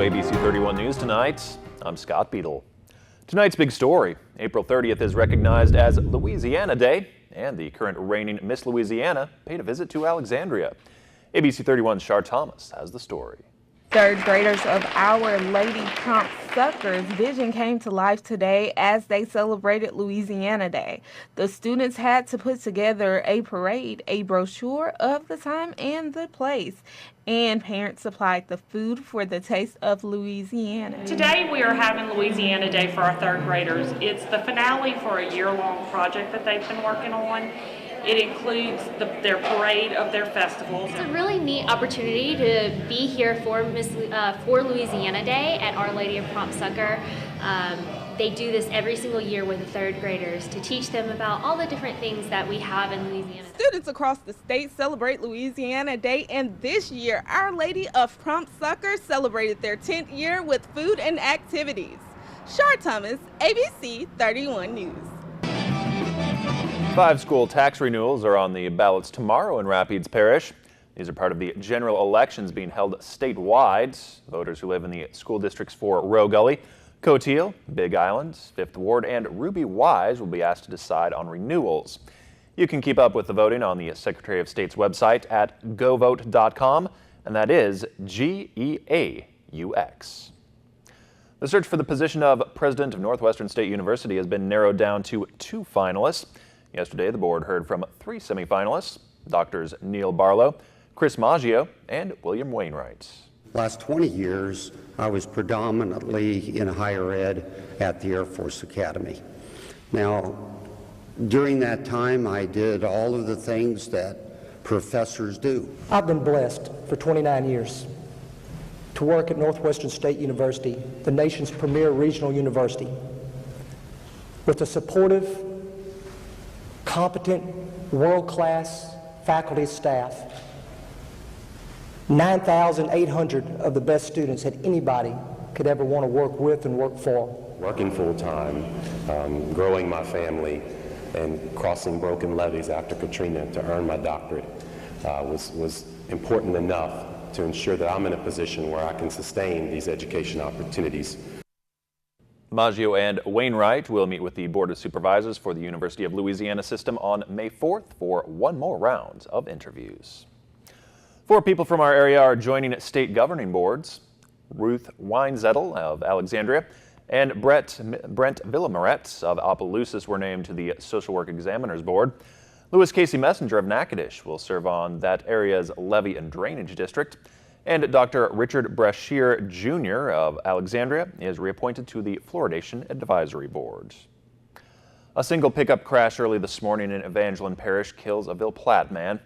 ABC 31 News tonight. I'm Scott Beadle. Tonight's big story. April 30th is recognized as Louisiana Day, and the current reigning Miss Louisiana paid a visit to Alexandria. ABC 31's Shar Thomas has the story. Third graders of Our Lady Prompt Sucker's vision came to life today as they celebrated Louisiana Day. The students had to put together a parade, a brochure of the time and the place, and parents supplied the food for the taste of Louisiana. Today we are having Louisiana Day for our third graders. It's the finale for a year-long project that they've been working on. It includes their parade of their festivals. It's a really neat opportunity to be here for Louisiana Day at Our Lady of Prompt Succor. They do this every single year with the third graders to teach them about all the different things that we have in Louisiana. Students across the state celebrate Louisiana Day, and this year Our Lady of Prompt Succor celebrated their 10th year with food and activities. Shar Thomas, ABC 31 News. 5 school tax renewals are on the ballots tomorrow in Rapides Parish. These are part of the general elections being held statewide. Voters who live in the school districts for Roe Gully, Coteal, Big Island, 5th Ward, and Ruby Wise will be asked to decide on renewals. You can keep up with the voting on the Secretary of State's website at govote.com, and that is GEAUX. The search for the position of president of Northwestern State University has been narrowed down to 2 finalists. Yesterday, the board heard from 3 semifinalists, Doctors Neil Barlow, Chris Maggio, and William Wainwright. Last 20 years, I was predominantly in higher ed at the Air Force Academy. Now, during that time, I did all of the things that professors do. I've been blessed for 29 years to work at Northwestern State University, the nation's premier regional university, with a supportive, competent, world-class faculty staff, 9,800 of the best students that anybody could ever want to work with and work for. Working full-time, growing my family, and crossing broken levees after Katrina to earn my doctorate was important enough to ensure that I'm in a position where I can sustain these education opportunities. Maggio and Wainwright will meet with the Board of Supervisors for the University of Louisiana system on May 4th for one more round of interviews. 4 people from our area are joining state governing boards. Ruth Weinzettel of Alexandria and Brent Villamaret of Opelousas were named to the Social Work Examiners Board. Louis Casey Messenger of Natchitoches will serve on that area's Levee and Drainage District. And Dr. Richard Brashear Jr. of Alexandria is reappointed to the Fluoridation Advisory Board. A single pickup crash early this morning in Evangeline Parish kills a Ville Platte man.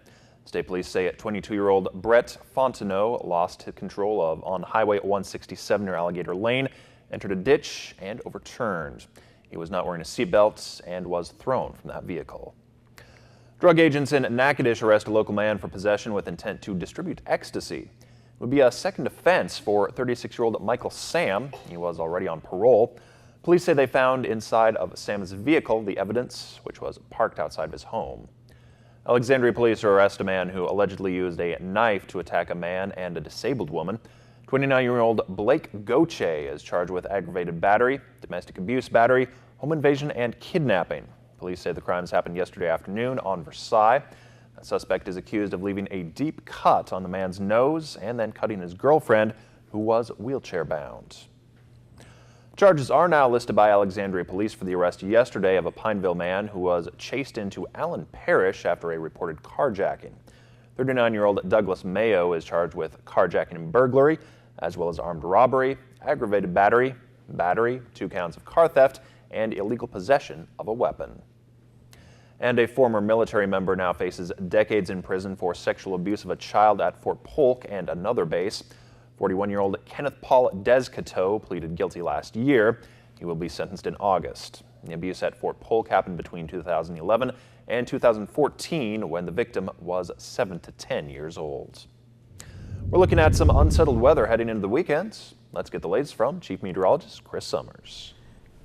State police say 22-year-old Brett Fontenot lost control on Highway 167 near Alligator Lane, entered a ditch, and overturned. He was not wearing a seatbelt and was thrown from that vehicle. Drug agents in Natchitoches arrest a local man for possession with intent to distribute ecstasy. It would be a second offense for 36-year-old Michael Sam. He was already on parole. Police say they found inside of Sam's vehicle the evidence, which was parked outside of his home. Alexandria police arrest a man who allegedly used a knife to attack a man and a disabled woman. 29-year-old Blake Goche is charged with aggravated battery, domestic abuse battery, home invasion, and kidnapping. Police say the crimes happened yesterday afternoon on Versailles. The suspect is accused of leaving a deep cut on the man's nose and then cutting his girlfriend, who was wheelchair-bound. Charges are now listed by Alexandria police for the arrest yesterday of a Pineville man who was chased into Allen Parish after a reported carjacking. 39-year-old Douglas Mayo is charged with carjacking and burglary, as well as armed robbery, aggravated battery, 2 counts of car theft, and illegal possession of a weapon. And a former military member now faces decades in prison for sexual abuse of a child at Fort Polk and another base. 41-year-old Kenneth Paul Descateau pleaded guilty last year. He will be sentenced in August. The abuse at Fort Polk happened between 2011 and 2014 when the victim was 7 to 10 years old. We're looking at some unsettled weather heading into the weekend. Let's get the latest from Chief Meteorologist Chris Summers.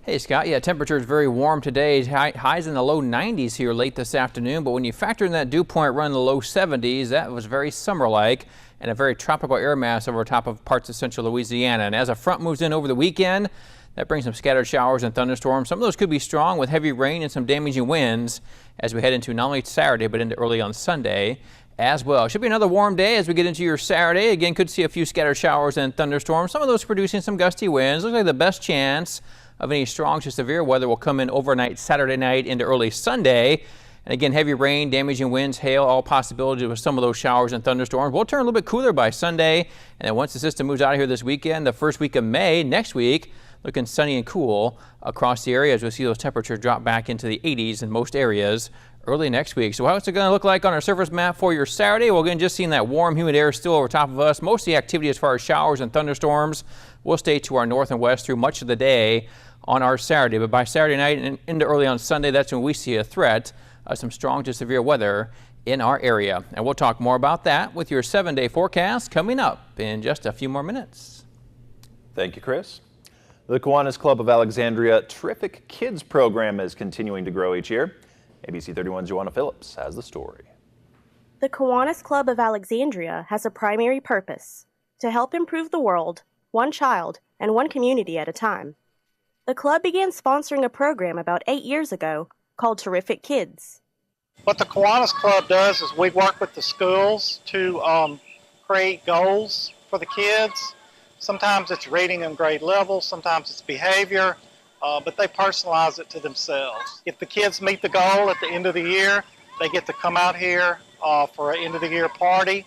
Hey Scott, yeah, temperature is very warm today. Highs in the low 90s here late this afternoon, but when you factor in that dew point run in the low 70s, that was very summer-like. and a very tropical air mass over top of parts of central Louisiana. And as a front moves in over the weekend, that brings some scattered showers and thunderstorms. Some of those could be strong with heavy rain and some damaging winds as we head into not only Saturday but into early on Sunday as well. Should be another warm day as we get into your Saturday. Again, could see a few scattered showers and thunderstorms. Some of those producing some gusty winds. Looks like the best chance of any strong to severe weather will come in overnight Saturday night into early Sunday. And again, heavy rain, damaging winds, hail, all possibilities with some of those showers and thunderstorms. We'll turn a little bit cooler by Sunday. And then once the system moves out of here this weekend, the first week of May, next week, looking sunny and cool across the area as we see those temperatures drop back into the 80s in most areas early next week. So what's it going to look like on our surface map for your Saturday? Well, again, just seeing that warm, humid air still over top of us. Most of the activity as far as showers and thunderstorms will stay to our north and west through much of the day on our Saturday. But by Saturday night and into early on Sunday, that's when we see a threat of some strong to severe weather in our area. And we'll talk more about that with your 7-day forecast coming up in just a few more minutes. Thank you, Chris. The Kiwanis Club of Alexandria Terrific Kids program is continuing to grow each year. ABC 31's Joanna Phillips has the story. The Kiwanis Club of Alexandria has a primary purpose: to help improve the world, one child and one community at a time. The club began sponsoring a program about 8 years ago called Terrific Kids. What the Kiwanis Club does is we work with the schools to create goals for the kids. Sometimes it's reading and grade level, sometimes it's behavior, but they personalize it to themselves. If the kids meet the goal at the end of the year, they get to come out here for an end of the year party,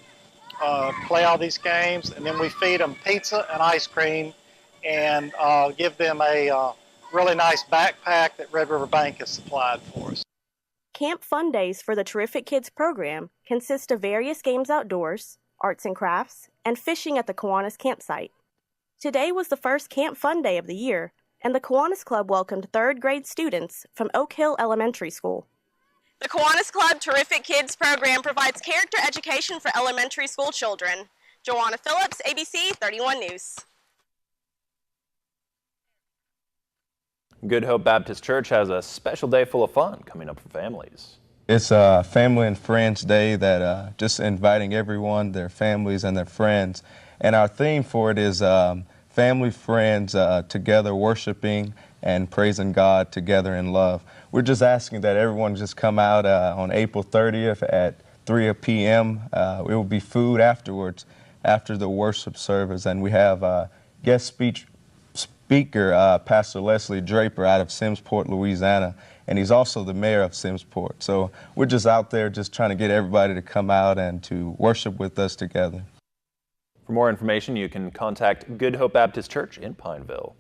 play all these games, and then we feed them pizza and ice cream and give them a really nice backpack that Red River Bank has supplied for us. Camp Fun Days for the Terrific Kids program consist of various games outdoors, arts and crafts, and fishing at the Kiwanis campsite. Today was the first Camp Fun Day of the year, and the Kiwanis Club welcomed 3rd grade students from Oak Hill Elementary School. The Kiwanis Club Terrific Kids program provides character education for elementary school children. Joanna Phillips, ABC 31 News. Good Hope Baptist Church has a special day full of fun coming up for families. It's a family and friends day that just inviting everyone, their families and their friends. And our theme for it is family, friends, together worshiping and praising God together in love. We're just asking that everyone just come out on April 30th at 3 p.m. It will be food afterwards, after the worship service. And we have guest speaker, Pastor Leslie Draper out of Simmsport, Louisiana. And he's also the mayor of Simmsport. So we're just out there just trying to get everybody to come out and to worship with us together. For more information, you can contact Good Hope Baptist Church in Pineville.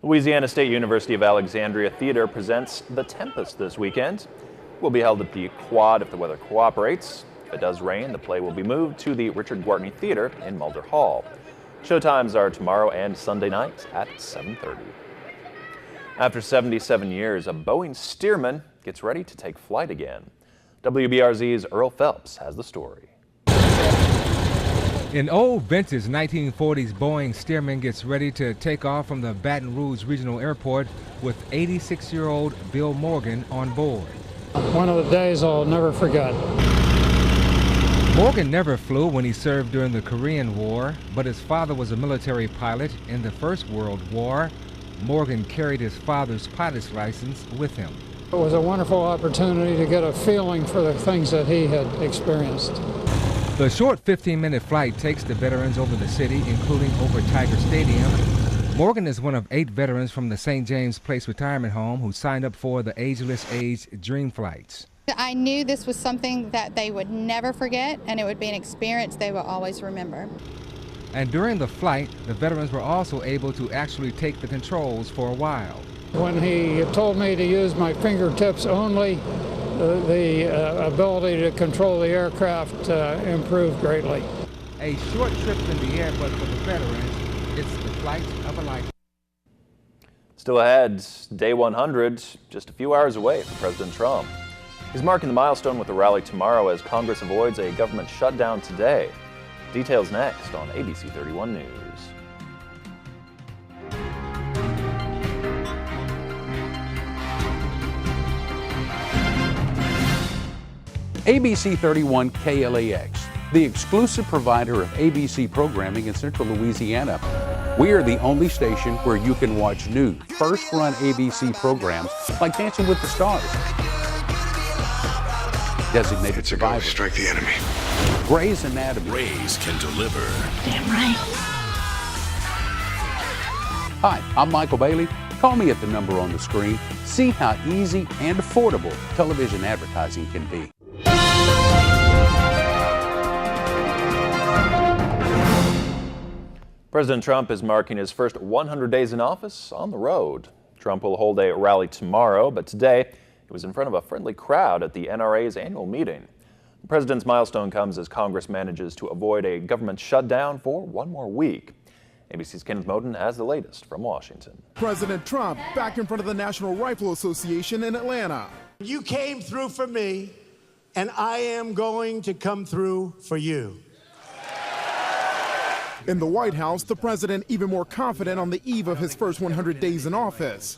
Louisiana State University of Alexandria Theater presents The Tempest this weekend. It will be held at the Quad if the weather cooperates. If it does rain, the play will be moved to the Richard Gwartney Theater in Mulder Hall. Showtimes are tomorrow and Sunday night at 7:30. After 77 years, a Boeing Stearman gets ready to take flight again. WBRZ's Earl Phelps has the story. An old vintage 1940s Boeing Stearman gets ready to take off from the Baton Rouge Regional Airport with 86-year-old Bill Morgan on board. One of the days I'll never forget. Morgan never flew when he served during the Korean War, but his father was a military pilot in the First World War. Morgan carried his father's pilot's license with him. It was a wonderful opportunity to get a feeling for the things that he had experienced. The short 15-minute flight takes the veterans over the city, including over Tiger Stadium. Morgan is one of 8 veterans from the St. James Place Retirement Home who signed up for the Ageless Age Dream Flights. I knew this was something that they would never forget, and it would be an experience they will always remember. And during the flight, the veterans were also able to actually take the controls for a while. When he told me to use my fingertips only, the ability to control the aircraft improved greatly. A short trip in the air, but for the veterans, it's the flight of a lifetime. Still ahead, day 100, just a few hours away from President Trump. He's marking the milestone with a rally tomorrow as Congress avoids a government shutdown today. Details next on ABC 31 News. ABC 31 KLAX, the exclusive provider of ABC programming in Central Louisiana. We are the only station where you can watch new, first-run ABC programs like Dancing with the Stars, Designated Survivor, Strike the enemy. Grey's Anatomy. Rays can deliver. Damn right. Hi, I'm Michael Bailey. Call me at the number on the screen. See how easy and affordable television advertising can be. President Trump is marking his first 100 days in office on the road. Trump will hold a rally tomorrow, but today he was in front of a friendly crowd at the NRA's annual meeting. The president's milestone comes as Congress manages to avoid a government shutdown for one more week. ABC's Kenneth Moden has the latest from Washington. President Trump back in front of the National Rifle Association in Atlanta. You came through for me, and I am going to come through for you. In the White House, the president even more confident on the eve of his first 100 days in office.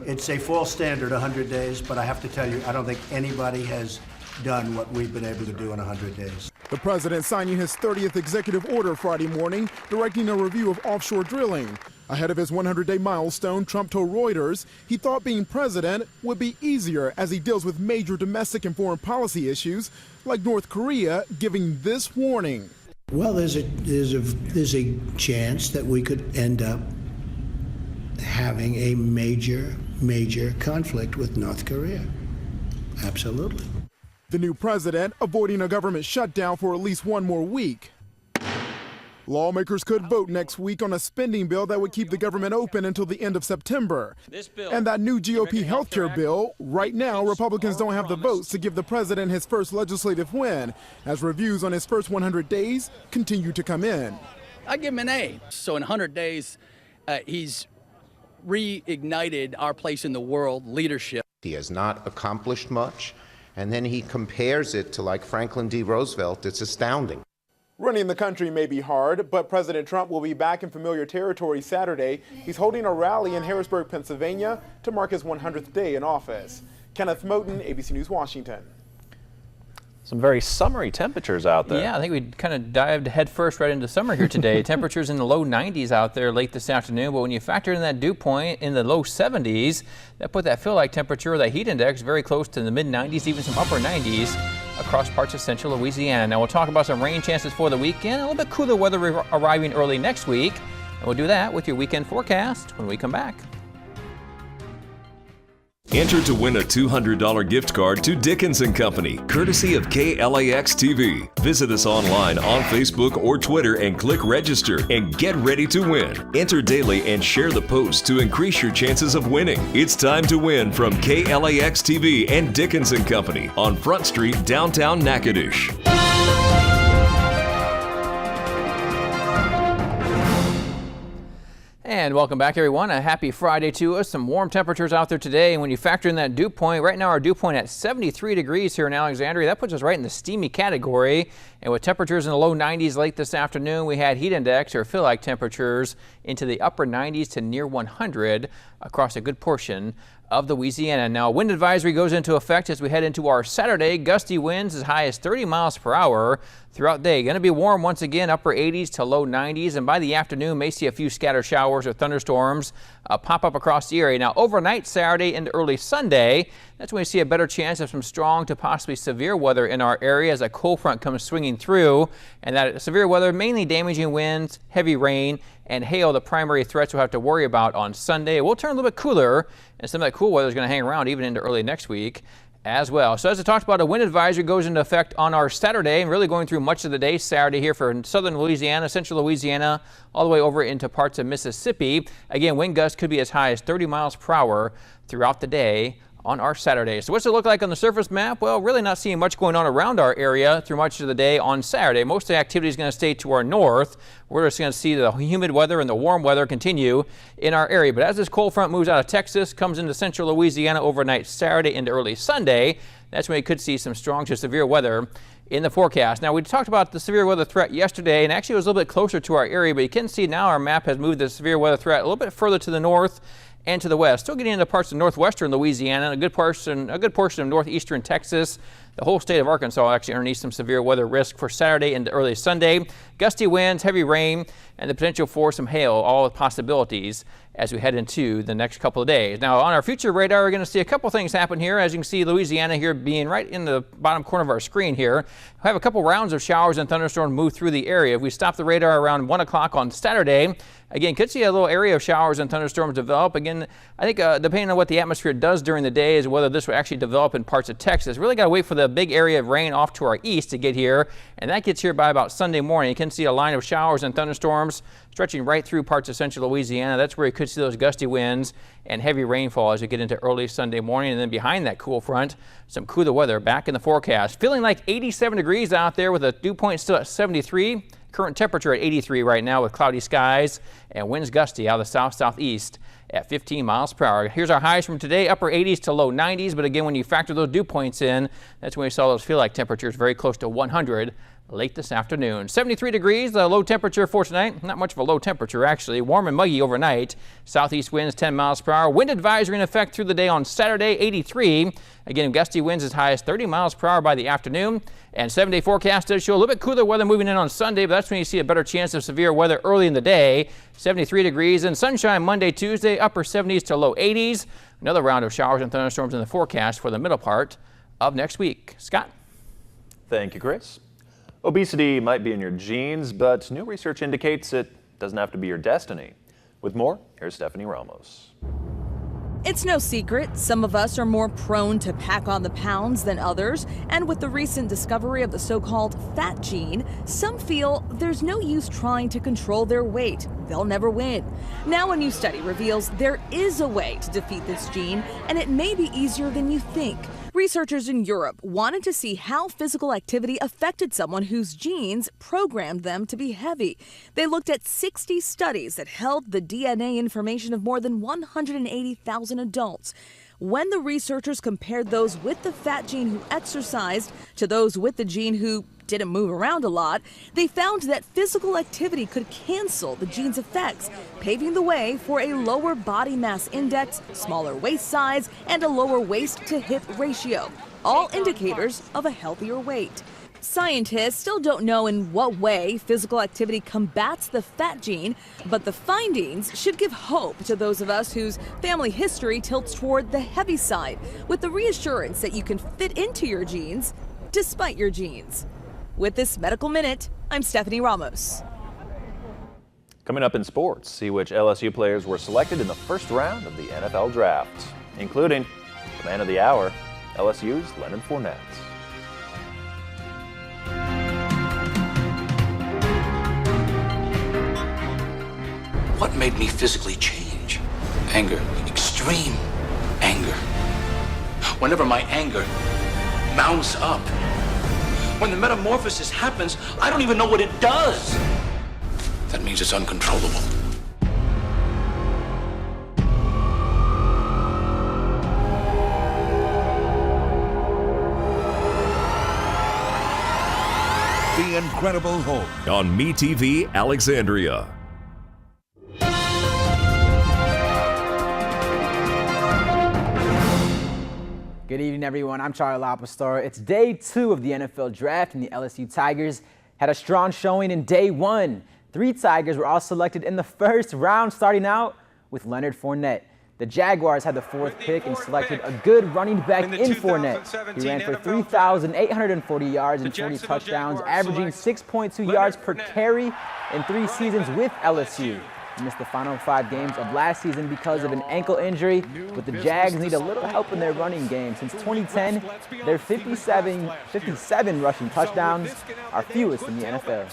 It's a false standard, 100 days, but I have to tell you, I don't think anybody has done what we've been able to do in 100 days. The president signing his 30th executive order Friday morning, directing a review of offshore drilling. Ahead of his 100-day milestone, Trump told Reuters he thought being president would be easier as he deals with major domestic and foreign policy issues, like North Korea giving this warning. Well, there's a chance that we could end up having a major conflict with North Korea. Absolutely. The new president avoiding a government shutdown for at least one more week. Lawmakers could vote next week on a spending bill that would keep the government open until the end of September. And that new GOP healthcare bill, right now, Republicans don't have the votes to give the president his first legislative win, as reviews on his first 100 days continue to come in. I give him an A. So in 100 days, he's reignited our place in the world, leadership. He has not accomplished much, and then he compares it to like Franklin D. Roosevelt. It's astounding. Running the country may be hard, but President Trump will be back in familiar territory Saturday. He's holding a rally in Harrisburg, Pennsylvania to mark his 100th day in office. Kenneth Moten, ABC News, Washington. Some very summery temperatures out there. Yeah, I think we kind of dived headfirst right into summer here today. Temperatures in the low 90s out there late this afternoon, but when you factor in that dew point in the low 70s, that put that feel-like temperature, that heat index, very close to the mid-90s, even some upper 90s across parts of central Louisiana. Now we'll talk about some rain chances for the weekend, a little bit cooler weather arriving early next week, and we'll do that with your weekend forecast when we come back. Enter to win a $200 gift card to Dickens & Company, courtesy of KLAX TV. Visit us online on Facebook or Twitter and click register and get ready to win. Enter daily and share the post to increase your chances of winning. It's time to win from KLAX TV and Dickens & Company on Front Street, downtown Natchitoches. And welcome back, everyone. A happy Friday to us. Some warm temperatures out there today. And when you factor in that dew point, right now our dew point at 73 degrees here in Alexandria, that puts us right in the steamy category. And with temperatures in the low 90s late this afternoon, we had heat index or feel-like temperatures into the upper 90s to near 100 across a good portion of Louisiana. Now, a wind advisory goes into effect as we head into our Saturday. Gusty winds as high as 30 miles per hour throughout the day. Going to be warm once again, upper 80s to low 90s. And by the afternoon, may see a few scattered showers or thunderstorms pop up across the area. Now, overnight Saturday into early Sunday, that's when we see a better chance of some strong to possibly severe weather in our area as a cold front comes swinging through. And that severe weather, mainly damaging winds, heavy rain, and hail, the primary threats we'll have to worry about on Sunday. It will turn a little bit cooler, and some of that cool weather is going to hang around even into early next week as well. So as I talked about, a wind advisory goes into effect on our Saturday and really going through much of the day Saturday here for southern Louisiana, central Louisiana, all the way over into parts of Mississippi. Again, wind gusts could be as high as 30 miles per hour throughout the day on our Saturday. So what's it look like on the surface map? Well, really not seeing much going on around our area through much of the day on Saturday. Most of the activity is going to stay to our north. We're just going to see the humid weather and the warm weather continue in our area. But as this cold front moves out of Texas, comes into central Louisiana overnight Saturday into early Sunday, that's when we could see some strong to severe weather in the forecast. Now, we talked about the severe weather threat yesterday, and actually it was a little bit closer to our area, but you can see now our map has moved the severe weather threat a little bit further to the north and to the west. Still getting into parts of northwestern Louisiana and a good portion of northeastern Texas. The whole state of Arkansas actually underneath some severe weather risk for Saturday into early Sunday. Gusty winds, heavy rain, and the potential for some hail, all with possibilities as we head into the next couple of days. Now, on our future radar, we're going to see a couple things happen here. As you can see, Louisiana here being right in the bottom corner of our screen here. We'll have a couple rounds of showers and thunderstorms move through the area. If we stop the radar around 1 o'clock on Saturday, again, could see a little area of showers and thunderstorms develop. Again, I think depending on what the atmosphere does during the day is whether this will actually develop in parts of Texas. Really got to wait for the big area of rain off to our east to get here, and that gets here by about Sunday morning. You can see a line of showers and thunderstorms stretching right through parts of central Louisiana. That's where you could see those gusty winds and heavy rainfall as we get into early Sunday morning. And then behind that cool front, some cooler weather back in the forecast. Feeling like 87 degrees out there with a dew point still at 73. Current temperature at 83 right now with cloudy skies and winds gusty out of the south-southeast at 15 miles per hour. Here's our highs from today, upper 80s to low 90s. But again, when you factor those dew points in, that's when we saw those feel-like temperatures very close to 100 late this afternoon. 73 degrees, the low temperature for tonight. Not much of a low temperature, actually. Warm and muggy overnight. Southeast winds 10 miles per hour. Wind advisory in effect through the day on Saturday, 83. Again, gusty winds as high as 30 miles per hour by the afternoon. And 7-day forecast does show a little bit cooler weather moving in on Sunday, but that's when you see a better chance of severe weather early in the day. 73 degrees and sunshine Monday, Tuesday, upper 70s to low 80s. Another round of showers and thunderstorms in the forecast for the middle part of next week. Scott. Thank you, Chris. Obesity might be in your genes, but new research indicates it doesn't have to be your destiny. With more, here's Stephanie Ramos. It's no secret, some of us are more prone to pack on the pounds than others, and with the recent discovery of the so-called fat gene, some feel there's no use trying to control their weight. They'll never win. Now a new study reveals there is a way to defeat this gene, and it may be easier than you think. Researchers in Europe wanted to see how physical activity affected someone whose genes programmed them to be heavy. They looked at 60 studies that held the DNA information of more than 180,000 adults. When the researchers compared those with the fat gene who exercised to those with the gene who didn't move around a lot, they found that physical activity could cancel the gene's effects, paving the way for a lower body mass index, smaller waist size, and a lower waist-to-hip ratio, all indicators of a healthier weight. Scientists still don't know in what way physical activity combats the fat gene, but the findings should give hope to those of us whose family history tilts toward the heavy side, with the reassurance that you can fit into your genes despite your genes. With this Medical Minute, I'm Stephanie Ramos. Coming up in sports, see which LSU players were selected in the first round of the NFL Draft, including the man of the hour, LSU's Leonard Fournette. What made me physically change? Anger, extreme anger. Whenever my anger mounts up, when the metamorphosis happens, I don't even know what it does. That means it's uncontrollable. The Incredible Hulk on MeTV Alexandria. Good evening, everyone. I'm Charlie Lapastar. It's day 2 of the NFL Draft, and the LSU Tigers had a strong showing in day 1. 3 Tigers were all selected in the first round, starting out with Leonard Fournette. The Jaguars had the 4th pick and selected a good running back in Fournette. He ran for 3,840 yards and 40 touchdowns, averaging 6.2 yards per carry in 3 seasons with LSU. He missed the final 5 games of last season because of an ankle injury, but the Jags need a little help in their running game. Since 2010, their 57 rushing touchdowns are fewest in the NFL.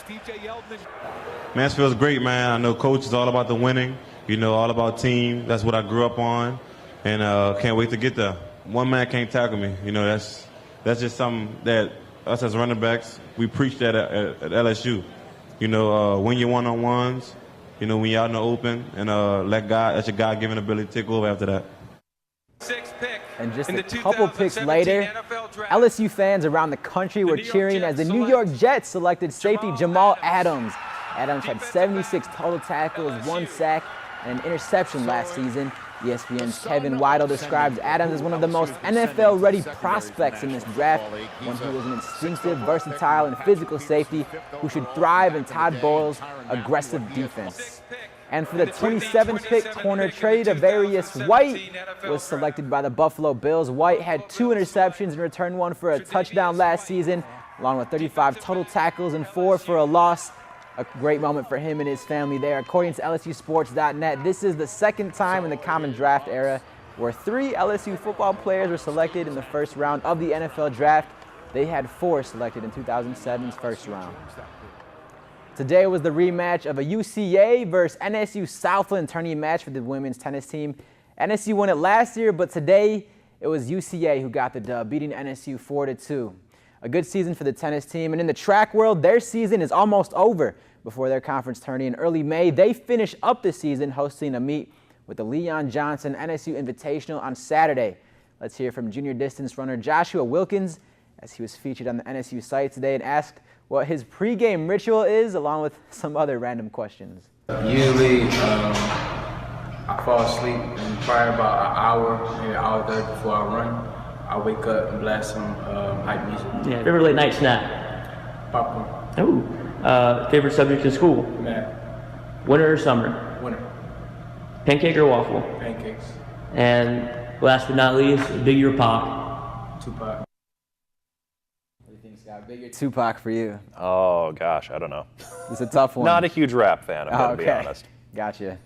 Man, this feels great, man. I know coach is all about the winning, all about team. That's what I grew up on, and can't wait to get there. One man can't tackle me. That's just something that us as running backs, we preach that at LSU. Win your one-on-ones. When you're out in the open, and that's your God-given ability to take over after that. And just a couple picks later, LSU fans around the country were cheering as the New York Jets selected safety Jamal Adams. Adams had 76 total tackles, 1 sack, and an interception last season. ESPN's Kevin Weidel describes Adams as one of the most NFL-ready prospects in this draft, one who is an instinctive, versatile, and physical safety who should thrive in Todd Bowles' aggressive defense. And for the 27th pick, corner Tre'Davious White was selected by the Buffalo Bills. White had 2 interceptions and returned 1 for a touchdown last season, along with 35 total tackles and 4 for a loss. A great moment for him and his family there. According to LSUsports.net, this is the second time in the common draft era where 3 LSU football players were selected in the first round of the NFL draft. They had 4 selected in 2007's first round. Today was the rematch of a UCA versus NSU Southland tourney match for the women's tennis team. NSU won it last year, but today it was UCA who got the dub, beating NSU 4-2. A good season for the tennis team, and in the track world, their season is almost over. Before their conference tourney in early May, they finish up the season hosting a meet with the Leon Johnson NSU Invitational on Saturday. Let's hear from junior distance runner Joshua Wilkins as he was featured on the NSU site today and asked what his pregame ritual is, along with some other random questions. Usually, I fall asleep and probably about an hour, maybe an hour 30 before I run. I wake up and blast some hype music. Yeah, favorite late night snack? Popcorn. Ooh. Favorite subject in school? Math. Winter or summer? Winter. Pancake or waffle? Pancakes. And last but not least, Biggie or Pac? Tupac. What do you think, Scott? Biggie or Tupac for you? Oh, gosh, I don't know. It's a tough one. Not a huge rap fan, I'm going to be honest. Gotcha.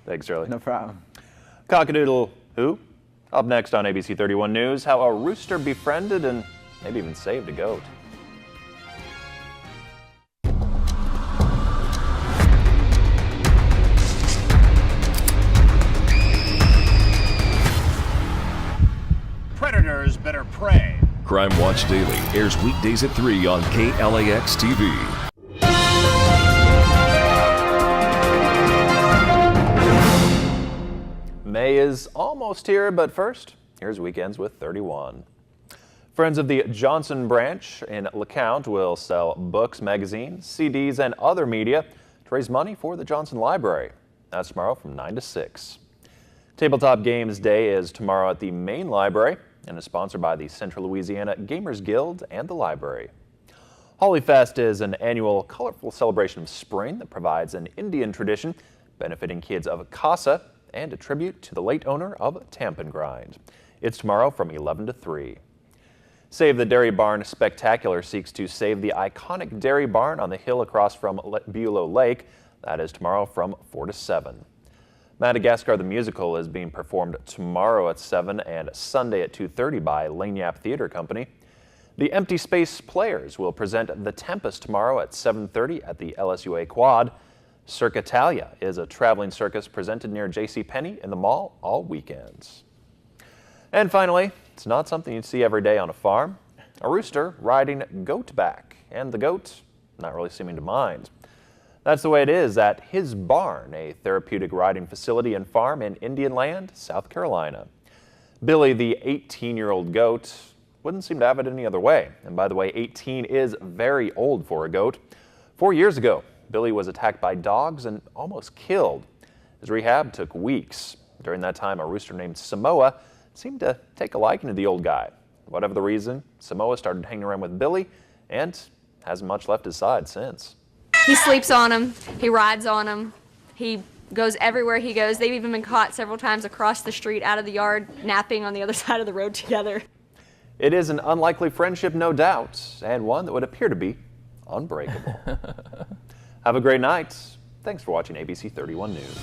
Thanks, Charlie. No problem. Cockadoodle who? Up next on ABC 31 News, how a rooster befriended and maybe even saved a goat. Predators better pray. Crime Watch Daily airs weekdays at 3 on KLAX TV. May is almost here, but first, here's Weekends with 31. Friends of the Johnson branch in LeCount will sell books, magazines, CDs, and other media to raise money for the Johnson Library. That's tomorrow from 9 to 6. Tabletop Games Day is tomorrow at the main library and is sponsored by the Central Louisiana Gamers Guild and the library. Holly Fest is an annual colorful celebration of spring that provides an Indian tradition benefiting kids of Casa and a tribute to the late owner of Tamp and Grind. It's tomorrow from 11 to 3. Save the Dairy Barn Spectacular seeks to save the iconic dairy barn on the hill across from Bulow Lake. That is tomorrow from 4 to 7. Madagascar the Musical is being performed tomorrow at 7 and Sunday at 2:30 by Lagniappe Theater Company. The Empty Space Players will present The Tempest tomorrow at 7:30 at the LSUA Quad. Cirque Italia is a traveling circus presented near JCPenney in the mall all weekends. And finally, it's not something you'd see every day on a farm. A rooster riding goat back, and the goat not really seeming to mind. That's the way it is at his barn, a therapeutic riding facility and farm in Indian Land, South Carolina. Billy, the 18-year-old goat, wouldn't seem to have it any other way. And by the way, 18 is very old for a goat. 4 years ago, Billy was attacked by dogs and almost killed. His rehab took weeks. During that time, a rooster named Samoa seemed to take a liking to the old guy. Whatever the reason, Samoa started hanging around with Billy and hasn't much left his side since. He sleeps on him, he rides on him, he goes everywhere he goes. They've even been caught several times across the street out of the yard napping on the other side of the road together. It is an unlikely friendship, no doubt, and one that would appear to be unbreakable. Have a great night. Thanks for watching ABC 31 News.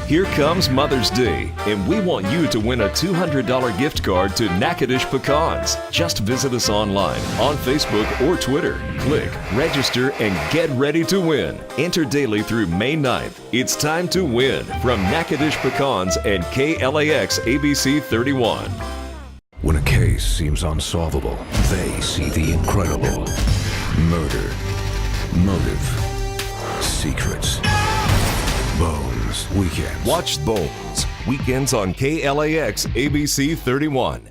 Here comes Mother's Day, and we want you to win a $200 gift card to Natchitoches Pecans. Just visit us online, on Facebook or Twitter. Click, register, and get ready to win. Enter daily through May 9th. It's time to win from Natchitoches Pecans and KLAX ABC 31. When a case seems unsolvable, they see the incredible. Murder, motive, secrets. Bones Weekends. Watch Bones Weekends on KLAX ABC 31.